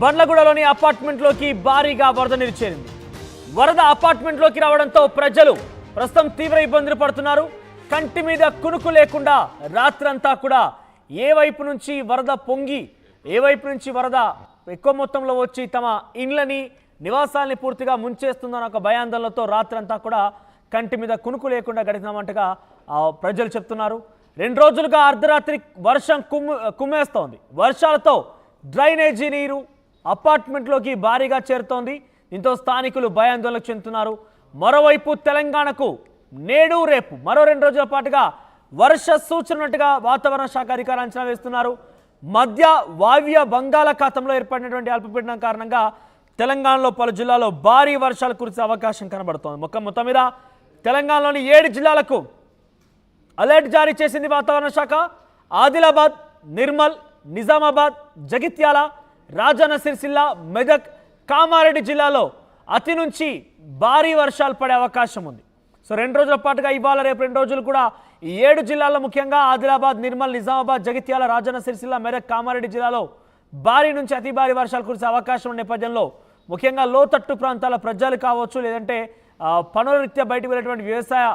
బండ్లగూడలోని అపార్ట్మెంట్లోకి భారీగా వరద నీరు చేరింది. వరద అపార్ట్మెంట్లోకి రావడంతో ప్రజలు ప్రస్తుతం తీవ్ర ఇబ్బందులు పడుతున్నారు. కంటి మీద కునుకు లేకుండా రాత్రంతా కూడా ఏ వైపు నుంచి వరద పొంగి ఏ వైపు నుంచి వరద ఎక్కువ మొత్తంలో వచ్చి తమ ఇండ్లని నివాసాలని పూర్తిగా ముంచేస్తుందన్న ఒక భయాందోళనతో రాత్రంతా కూడా కంటి మీద కునుకు లేకుండా గడిచినామంటగా ప్రజలు చెప్తున్నారు. 2 రోజులుగా అర్ధరాత్రి వర్షం కుమ్మేస్తోంది. వర్షాలతో డ్రైనేజీ నీరు అపార్ట్మెంట్లోకి భారీగా చేరుతోంది. దీంతో స్థానికులు భయాందోళనకు చెందుతున్నారు. మరోవైపు తెలంగాణకు నేడు రేపు మరో 2 రోజుల పాటుగా వర్ష సూచన ఉన్నట్టుగా వాతావరణ శాఖ అధికారులు అంచనా వేస్తున్నారు. మధ్య వాయువ్య బంగాళాఖాతంలో ఏర్పడినటువంటి అల్పపీడనం కారణంగా తెలంగాణలో పలు జిల్లాల్లో భారీ వర్షాలు కురిసే అవకాశం కనబడుతోంది. మొత్తం మీద తెలంగాణలోని 7 జిల్లాలకు అలర్ట్ జారీ చేసింది వాతావరణ శాఖ. ఆదిలాబాద్, నిర్మల్, నిజామాబాద్, జగిత్యాల, రాజన్న సిరిసిల్ల, మెదక్, కామారెడ్డి జిల్లాలో అతి నుంచి భారీ వర్షాలు పడే అవకాశం ఉంది. సో 2 రోజుల పాటుగా ఇవాళ రేపు 2 రోజులు కూడా ఈ 7 జిల్లాల్లో ముఖ్యంగా ఆదిలాబాద్, నిర్మల్, నిజామాబాద్, జగిత్యాల, రాజన్న సిరిసిల్ల, మెదక్, కామారెడ్డి జిల్లాలో భారీ నుంచి అతి భారీ వర్షాలు కురిసే అవకాశం ఉన్న నేపథ్యంలో ముఖ్యంగా లోతట్టు ప్రాంతాల ప్రజలు కావచ్చు, లేదంటే పనుల రీత్యా బయటకు వెళ్ళేటువంటి వ్యవసాయ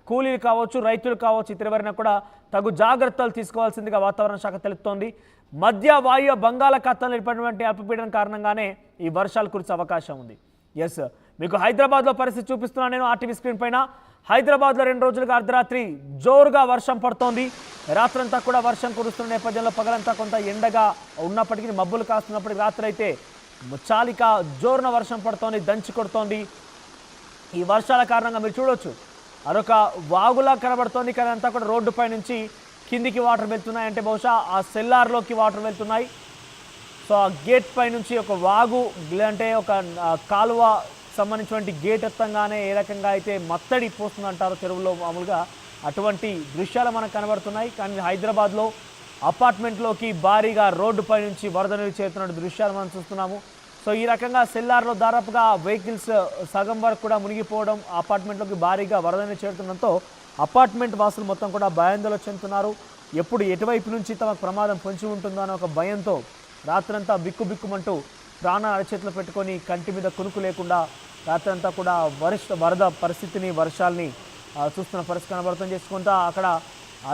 కూలీలు కావచ్చు, రైతులు కావచ్చు, ఇతరువరైనా కూడా తగు జాగ్రత్తలు తీసుకోవాల్సిందిగా వాతావరణ శాఖ తెలుస్తోంది. మధ్య వాయువ్య బంగాళాఖాతంలో ఏర్పడినటువంటి అల్పపీడనం కారణంగానే ఈ వర్షాలు కురిసే అవకాశం ఉంది. ఎస్, మీకు హైదరాబాద్లో పరిస్థితి చూపిస్తున్నాను నేను ఆర్టీవీ స్క్రీన్ పైన. హైదరాబాద్లో 2 రోజులుగా అర్ధరాత్రి జోరుగా వర్షం పడుతోంది. రాత్రంతా కూడా వర్షం కురుస్తున్న నేపథ్యంలో పగలంతా కొంత ఎండగా ఉన్నప్పటికీ మబ్బులు కాస్తున్నప్పటికీ రాత్రి అయితే చాలిక జోరున వర్షం పడుతోంది, దంచి కొడుతోంది. ఈ వర్షాల కారణంగా మీరు చూడవచ్చు అదొక వాగులా కనబడుతోంది. కానీ అంతా కూడా రోడ్డుపై నుంచి కిందికి వాటర్ వెళ్తున్నాయి, అంటే బహుశా ఆ సెల్లార్లోకి వాటర్ వెళ్తున్నాయి. సో ఆ గేట్ పై నుంచి ఒక వాగు అంటే ఒక కాలువ సంబంధించినటువంటి గేట్ ఎత్తంగానే ఏ రకంగా అయితే మత్తడి పోస్తుందంటారో చెరువులో మామూలుగా అటువంటి దృశ్యాలు మనకు కనబడుతున్నాయి. కానీ హైదరాబాద్లో అపార్ట్మెంట్లోకి భారీగా రోడ్డుపై నుంచి వరద నీరు చేరుతున్న దృశ్యాలు మనం చూస్తున్నాము. సో ఈ రకంగా సెల్లార్లో దాదాపుగా వెహికల్స్ సగం వరకు కూడా మునిగిపోవడం, అపార్ట్మెంట్లోకి భారీగా వరద నీరు చేరుతుండడంతో అపార్ట్మెంట్ వాసులు మొత్తం కూడా భయాందోళన చెందుతున్నారు. ఎప్పుడు ఎటువైపు నుంచి తమకు ప్రమాదం పొంచి ఉంటుందో అనే ఒక భయంతో రాత్రంతా బిక్కుబిక్కుమంటూ ప్రాణాలు అరచేతులు పెట్టుకొని కంటి మీద కునుకు లేకుండా రాత్రంతా కూడా వరద పరిస్థితిని, వర్షాలని చూస్తున్న పరిస్థితి కనబడుతుంది. చేసుకుంటా అక్కడ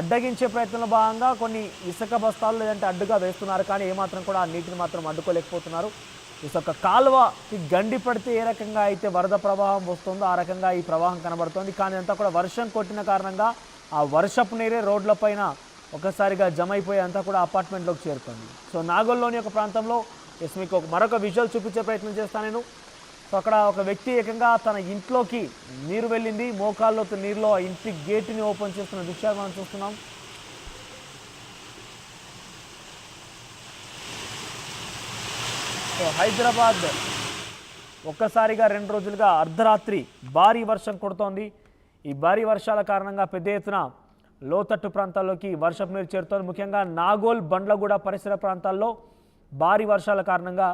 అడ్డగించే ప్రయత్నంలో భాగంగా కొన్ని ఇసుక బస్తాలు లేదంటే అడ్డుగా వేస్తున్నారు. కానీ ఏమాత్రం కూడా ఆ నీటిని మాత్రం అడ్డుకోలేకపోతున్నారు. ఇసుక కాలువకి గండి పడితే ఏ రకంగా అయితే వరద ప్రవాహం వస్తుందో ఆ రకంగా ఈ ప్రవాహం కనబడుతోంది. కానీ అంతా కూడా వర్షం కొట్టిన కారణంగా ఆ వర్షపు నీరే రోడ్లపైన ఒకసారిగా జమ అయిపోయి అంతా కూడా అపార్ట్మెంట్లోకి చేరుతుంది. సో నాగోల్లోని ఒక ప్రాంతంలో మీకు మరొక విజువల్ చూపించే ప్రయత్నం చేస్తాను నేను. సో అక్కడ ఒక వ్యక్తి ఏకంగా తన ఇంట్లోకి నీరు వెళ్ళింది, మోకాల్లోకి నీరులో ఆ ఇంటి గేటుని ఓపెన్ చేస్తున్న దృశ్యాలు మనం చూస్తున్నాం. సో హైదరాబాద్ ఒక్కసారిగా 2 రోజులుగా అర్ధరాత్రి భారీ వర్షం కొడుతోంది. ఈ భారీ వర్షాల కారణంగా పెద్ద ఎత్తున లోతట్టు ప్రాంతాల్లోకి వర్షపు నీరు చేరుతోంది. ముఖ్యంగా నాగోల్, బండ్లగూడ పరిసర ప్రాంతాల్లో భారీ వర్షాల కారణంగా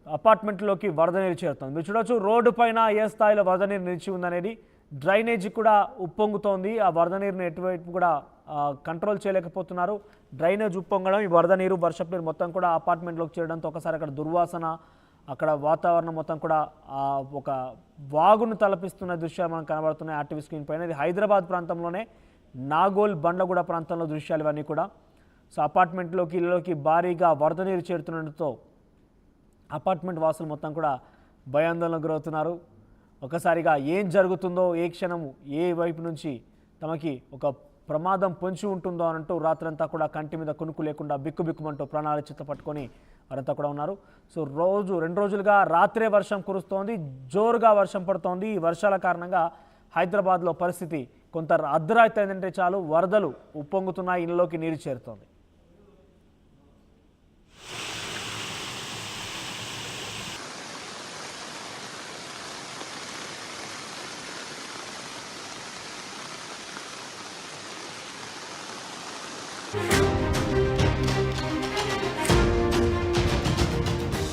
అపార్ట్మెంట్లోకి వరద నీరు చేరుతోంది. మీరు చూడవచ్చు రోడ్డు పైన ఏ స్థాయిలో వరద నీరు నిలిచి ఉందనేది. డ్రైనేజీ కూడా ఉప్పొంగుతోంది. ఆ వరద నీరుని ఎటువైపు కూడా కంట్రోల్ చేయలేకపోతున్నారు. డ్రైనేజ్ ఉప్పొంగడం, ఈ వరద నీరు, వర్షపు నీరు మొత్తం కూడా అపార్ట్మెంట్లోకి చేరడంతో ఒకసారి అక్కడ దుర్వాసన, అక్కడ వాతావరణం మొత్తం కూడా ఒక వాగును తలపిస్తున్న దృశ్యాలు మనకు కనబడుతున్నాయి ఆర్టీవీ స్క్రీన్ పైన. ఇది హైదరాబాద్ ప్రాంతంలోనే నాగోల్, బండ్లగూడ ప్రాంతంలో దృశ్యాలు ఇవన్నీ కూడా. సో అపార్ట్మెంట్లోకి, ఇళ్ళలోకి భారీగా వరద నీరు చేరుతుండటంతో అపార్ట్మెంట్ వాసులు మొత్తం కూడా భయాందోళనకు గురవుతున్నారు. ఒకసారిగా ఏం జరుగుతుందో, ఏ క్షణము ఏ వైపు నుంచి తమకి ఒక ప్రమాదం పొంచి ఉంటుందో అనంటూ రాత్రంతా కూడా కంటి మీద కునుకు లేకుండా బిక్కుబిక్కుమంటూ ప్రాణాలు చిత్త పట్టుకొని వారంతా కూడా ఉన్నారు. సో 2 రోజులుగా రాత్రే వర్షం కురుస్తోంది, జోరుగా వర్షం పడుతోంది. ఈ వర్షాల కారణంగా హైదరాబాద్లో పరిస్థితి కొంత అర్ధరాత్రి ఏంటంటే చాలు వరదలు ఉప్పొంగుతున్నాయి, ఇళ్ళలోకి నీరు చేరుతోంది.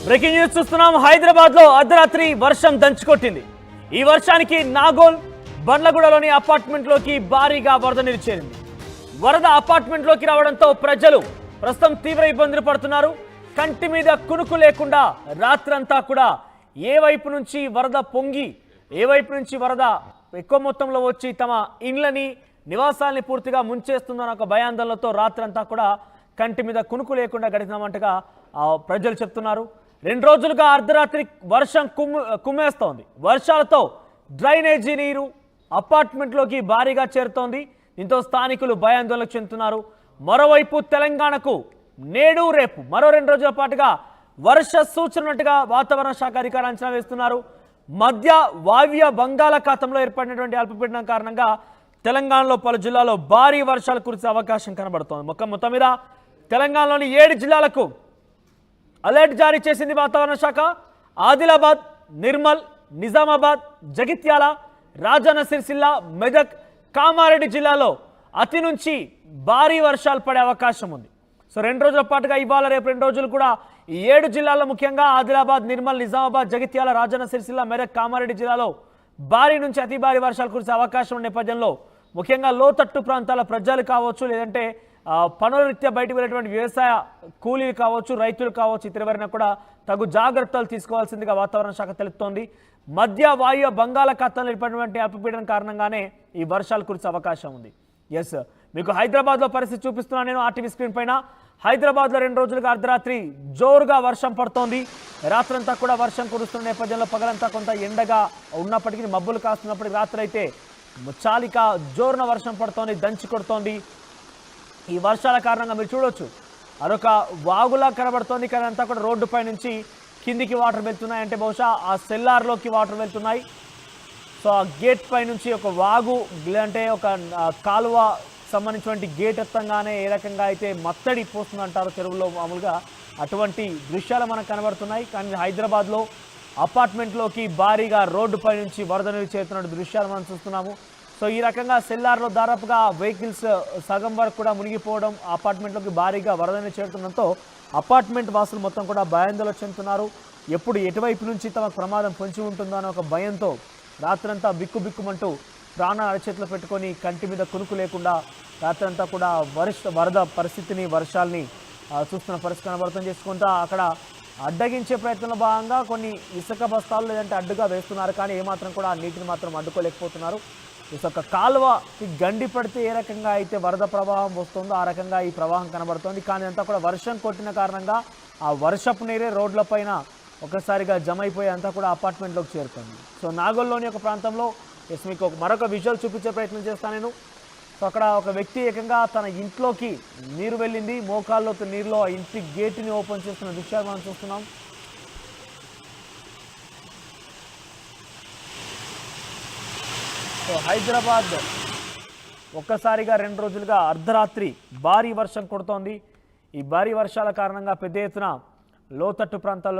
బ్రేకింగ్ న్యూస్ చూస్తున్నాం. హైదరాబాద్లో అర్ధరాత్రి వర్షం దంచుకొట్టింది. ఈ వర్షానికి నాగోల్, బండ్లగూడలోని అపార్ట్మెంట్లోకి భారీగా వరద నీరు చేరింది. వరద అపార్ట్మెంట్లోకి రావడంతో ప్రజలు ప్రస్తుతం తీవ్ర ఇబ్బందులు పడుతున్నారు. కంటి మీద కునుకు లేకుండా రాత్రంతా కూడా ఏ వైపు నుంచి వరద పొంగి ఏ వైపు నుంచి వరద ఎక్కువ మొత్తంలో వచ్చి తమ ఇండ్లని నివాసాలని పూర్తిగా ముంచేస్తుందన్న ఒక భయాందోళనతో రాత్రంతా కూడా కంటి మీద కునుకు లేకుండా గడిచినామంటగా ప్రజలు చెప్తున్నారు. 2 రోజులుగా అర్ధరాత్రి వర్షం కుమ్మేస్తోంది. వర్షాలతో డ్రైనేజీ నీరు అపార్ట్మెంట్లోకి భారీగా చేరుతోంది. దీంతో స్థానికులు భయాందోళనకు చెందుతున్నారు. మరోవైపు తెలంగాణకు నేడు రేపు మరో 2 రోజుల పాటుగా వర్ష సూచనట్టుగా వాతావరణ శాఖ అధికారులు అంచనా వేస్తున్నారు. మధ్య వాయువ్య బంగాళాఖాతంలో ఏర్పడినటువంటి అల్పపీడనం కారణంగా తెలంగాణలో పలు జిల్లాల్లో భారీ వర్షాలు కురిసే అవకాశం కనబడుతోంది. మొత్తం మీద తెలంగాణలోని 7 జిల్లాలకు అలర్ట్ జారీ చేసింది వాతావరణ శాఖ. ఆదిలాబాద్, నిర్మల్, నిజామాబాద్, జగిత్యాల, రాజన్న సిరిసిల్ల, మెదక్, కామారెడ్డి జిల్లాలో అతి నుంచి భారీ వర్షాలు పడే అవకాశం ఉంది. సో 2 రోజుల పాటుగా ఇవాళ రేపు 2 రోజులు కూడా ఈ 7 జిల్లాల్లో ముఖ్యంగా ఆదిలాబాద్, నిర్మల్, నిజామాబాద్, జగిత్యాల, రాజన్న సిరిసిల్ల, మెదక్, కామారెడ్డి జిల్లాలో భారీ నుంచి అతి భారీ వర్షాలు కురిసే అవకాశం ఉన్న నేపథ్యంలో ముఖ్యంగా లోతట్టు ప్రాంతాల ప్రజలు కావచ్చు, లేదంటే పనుల రీత్యా బయటకు వెళ్ళేటువంటి వ్యవసాయ కూలీలు కావచ్చు, రైతులు కావచ్చు, ఇతరువరైనా కూడా తగు జాగ్రత్తలు తీసుకోవాల్సిందిగా వాతావరణ శాఖ తెలుపుతోంది. మధ్య వాయువ్య బంగాళాఖాతంలో ఏర్పడినటువంటి అల్పపీడనం కారణంగానే ఈ వర్షాలు కురిసే అవకాశం ఉంది. ఎస్, మీకు హైదరాబాద్లో పరిస్థితి చూపిస్తున్నాను నేను ఆర్టీవీ స్క్రీన్ పైన. హైదరాబాద్లో 2 రోజులుగా అర్ధరాత్రి జోరుగా వర్షం పడుతోంది. రాత్రంతా కూడా వర్షం కురుస్తున్న నేపథ్యంలో పగలంతా కొంత ఎండగా ఉన్నప్పటికీ మబ్బులు కాస్తున్నప్పటికీ రాత్రి అయితే చాలిక జోరున వర్షం పడుతోంది, దంచి కొడుతోంది. ఈ వర్షాల కారణంగా మీరు చూడొచ్చు అదొక వాగులా కనబడుతోంది. కానీ అంతా కూడా రోడ్డుపై నుంచి కిందికి వాటర్ వెళ్తున్నాయి, అంటే బహుశా ఆ సెల్లార్లోకి వాటర్ వెళ్తున్నాయి. సో ఆ గేట్ పై నుంచి ఒక వాగు అంటే ఒక కాలువ సంబంధించినటువంటి గేట్ ఎత్తంగానే ఏ రకంగా అయితే మత్తడి పోస్తుందంటారు చెరువులో మామూలుగా, అటువంటి దృశ్యాలు మనకు కనబడుతున్నాయి. కానీ హైదరాబాద్లో అపార్ట్మెంట్లోకి భారీగా రోడ్డుపై నుంచి వరద నీరు చేరుతున్న దృశ్యాలు మనం చూస్తున్నాము. సో ఈ రకంగా సెల్లార్లో దాదాపుగా వెహికల్స్ సగం వరకు కూడా మునిగిపోవడం, అపార్ట్మెంట్లోకి భారీగా వరద నీరు చేరుతుండడంతో అపార్ట్మెంట్ వాసులు మొత్తం కూడా భయాందోళన చెందుతున్నారు. ఎప్పుడు ఎటువైపు నుంచి తమ ప్రమాదం పొంచి ఉంటుందో అనే ఒక భయంతో రాత్రంతా బిక్కుబిక్కుమంటూ ప్రాణ అరచేతులు పెట్టుకొని కంటి మీద కునుకు లేకుండా రాత్రంతా కూడా వరద పరిస్థితిని, వర్షాలని చూస్తున్న పరిస్థితి కనబడతం చేసుకుంటా అక్కడ అడ్డగించే ప్రయత్నంలో భాగంగా కొన్ని ఇసుక బస్తాలు లేదంటే అడ్డుగా వేస్తున్నారు. కానీ ఏమాత్రం కూడా ఆ నీటిని మాత్రం అడ్డుకోలేకపోతున్నారు. ఇసుక కాలువకి గండి పడితే ఏ రకంగా అయితే వరద ప్రవాహం వస్తుందో ఆ రకంగా ఈ ప్రవాహం కనబడుతోంది. కానీ అంతా కూడా వర్షం కొట్టిన కారణంగా ఆ వర్షపు నీరే రోడ్ల పైన ఒకసారిగా జమ అయిపోయి అంతా కూడా అపార్ట్మెంట్లోకి చేరుతుంది. సో నాగోల్లోని ఒక ప్రాంతంలో మీకు మరొక విజువల్ చూపించే ప్రయత్నం చేస్తాను నేను. సో అక్కడ ఒక వ్యక్తి ఏకంగా తన ఇంట్లోకి నీరు వెళ్ళింది, మోకాల్లో నీరులో ఆ ఇంటి గేటుని ఓపెన్ చేస్తున్న దృశ్యాలు మనం చూస్తున్నాం. సో హైదరాబాద్ ఒక్కసారిగా 2 రోజులుగా అర్ధరాత్రి భారీ వర్షం కొడుతోంది. ఈ భారీ వర్షాల కారణంగా పెద్ద ఎత్తున లోతట్టు ప్రాంతాల్లో